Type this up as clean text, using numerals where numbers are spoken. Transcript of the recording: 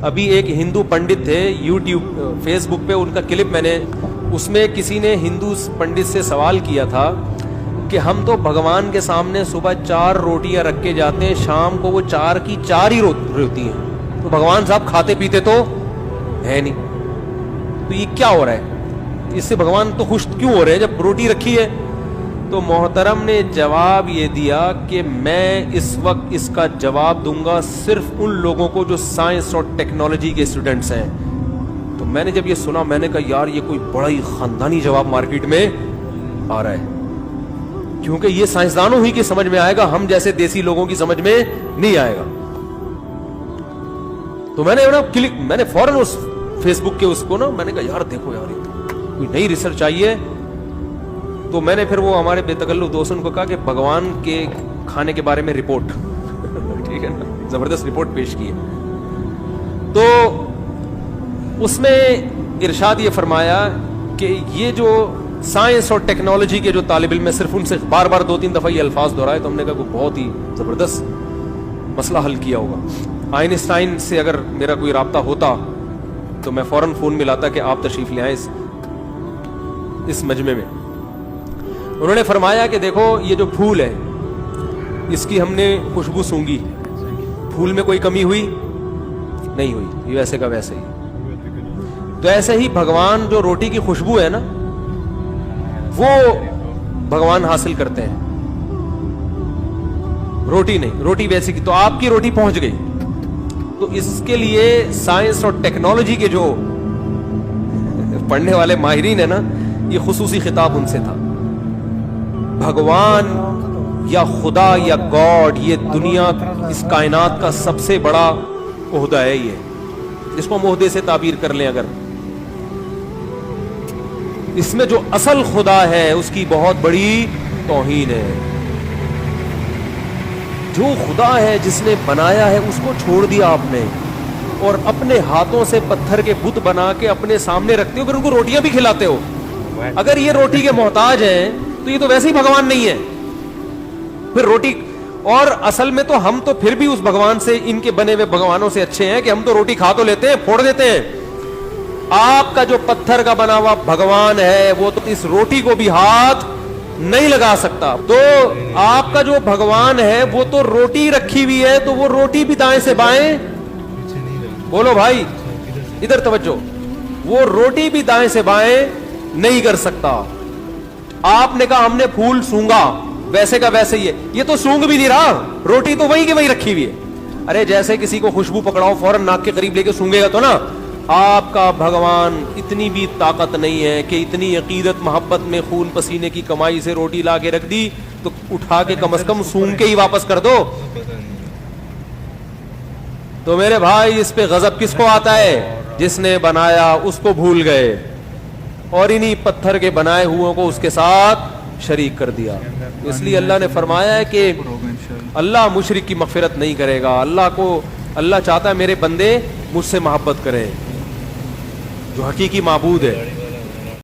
ابھی ایک ہندو پنڈت تھے یوٹیوب فیس بک پہ، ان کا کلپ میں نے، اس میں کسی نے ہندو پنڈت سے سوال کیا تھا کہ ہم تو بھگوان کے سامنے صبح 4 روٹیاں رکھ کے جاتے ہیں، شام کو وہ 4 کی 4 ہی ہوتی ہیں، تو بھگوان صاحب کھاتے پیتے تو ہے نہیں، تو یہ کیا ہو رہا ہے؟ اس سے بھگوان تو خوش کیوں ہو رہے ہیں جب روٹی رکھی ہے؟ تو محترم نے جواب یہ دیا کہ میں اس وقت اس کا جواب دوں گا صرف ان لوگوں کو جو سائنس اور ٹیکنالوجی کے اسٹوڈنٹس ہیں۔ تو میں نے جب یہ سنا میں نے کہا یار یہ کوئی بڑا ہی خاندانی جواب مارکیٹ میں آ رہا ہے، کیونکہ یہ سائنسدانوں ہی کی سمجھ میں آئے گا، ہم جیسے دیسی لوگوں کی سمجھ میں نہیں آئے گا۔ تو میں نے فوراً اس فیس بک کے اس کو نا میں نے کہا یار دیکھو یار کوئی نئی ریسرچ آئی ہے۔ تو میں نے پھر وہ ہمارے بے تکلف دوستوں کو کہا کہ بھگوان کے کھانے کے بارے میں رپورٹ ٹھیک ہے نا، زبردست رپورٹ پیش کی ہے۔ تو اس میں ارشاد یہ فرمایا کہ یہ جو سائنس اور ٹیکنالوجی کے جو طالب علم ہے، صرف ان سے بار بار 2-3 دفعہ یہ الفاظ دہرائے، تو ہم نے کہا کہ بہت ہی زبردست مسئلہ حل کیا ہوگا۔ آئنسٹائن سے اگر میرا کوئی رابطہ ہوتا تو میں فوراً فون ملاتا کہ آپ تشریف لے آئیں اس مجمع میں۔ انہوں نے فرمایا کہ دیکھو یہ جو پھول ہے اس کی ہم نے خوشبو سونگی، پھول میں کوئی کمی ہوئی نہیں ہوئی، یہ ویسے کا ویسے ہی۔ تو ایسے ہی بھگوان جو روٹی کی خوشبو ہے نا وہ بھگوان حاصل کرتے ہیں، روٹی نہیں، روٹی ویسے کی۔ تو آپ کی روٹی پہنچ گئی، تو اس کے لیے سائنس اور ٹیکنالوجی کے جو پڑھنے والے ماہرین ہیں نا، یہ خصوصی خطاب ان سے تھا۔ بھگوان یا خدا یا گاڈ یہ دنیا اس کائنات کا سب سے بڑا عہدہ ہے، یہ اس کو ہم عہدے سے تعبیر کر لیں اگر، اس میں جو اصل خدا ہے اس کی بہت بڑی توہین ہے۔ جو خدا ہے جس نے بنایا ہے اس کو چھوڑ دیا آپ نے، اور اپنے ہاتھوں سے پتھر کے بت بنا کے اپنے سامنے رکھتے ہو، پھر ان کو روٹیاں بھی کھلاتے ہو۔ اگر یہ روٹی کے محتاج ہیں تو یہ تو ویسے ہی بھگوان نہیں ہے، پھر روٹی۔ اور اصل میں تو ہم تو پھر بھی اس بھگوان سے، ان کے بنے ہوئے بھگوانوں سے اچھے ہیں کہ ہم تو روٹی کھا تو لیتے ہیں، پھوڑ دیتے ہیں۔ آپ کا جو پتھر کا بنا ہوا بھگوان ہے وہ تو اس روٹی کو بھی ہاتھ نہیں لگا سکتا۔ تو آپ کا جو بھگوان ہے وہ تو روٹی رکھی ہوئی ہے، تو وہ روٹی بھی دائیں سے بائیں، بولو بھائی ادھر توجہ، وہ روٹی بھی دائیں سے بائیں نہیں کر سکتا۔ آپ نے کہا ہم نے پھول سونگا، ویسے کا ویسے ہی ہے، یہ تو سونگ بھی نہیں رہا، روٹی تو وہی کی وہی رکھی ہوئی ہے۔ ارے جیسے کسی کو خوشبو پکڑاؤ فوراً ناک کے قریب لے کے سونگے گا تو نا، آپ کا بھگوان اتنی بھی طاقت نہیں ہے کہ اتنی عقیدت محبت میں خون پسینے کی کمائی سے روٹی لا کے رکھ دی تو اٹھا کے کم از کم سونگ کے ہی واپس کر دو۔ تو میرے بھائی اس پہ غضب کس کو آتا ہے؟ جس نے بنایا اس کو بھول گئے اور انہی پتھر کے بنائے ہوئے کو اس کے ساتھ شریک کر دیا۔ اس لیے اللہ نے فرمایا ہے کہ اللہ مشرک کی مغفرت نہیں کرے گا۔ اللہ چاہتا ہے میرے بندے مجھ سے محبت کریں، جو حقیقی معبود ہے۔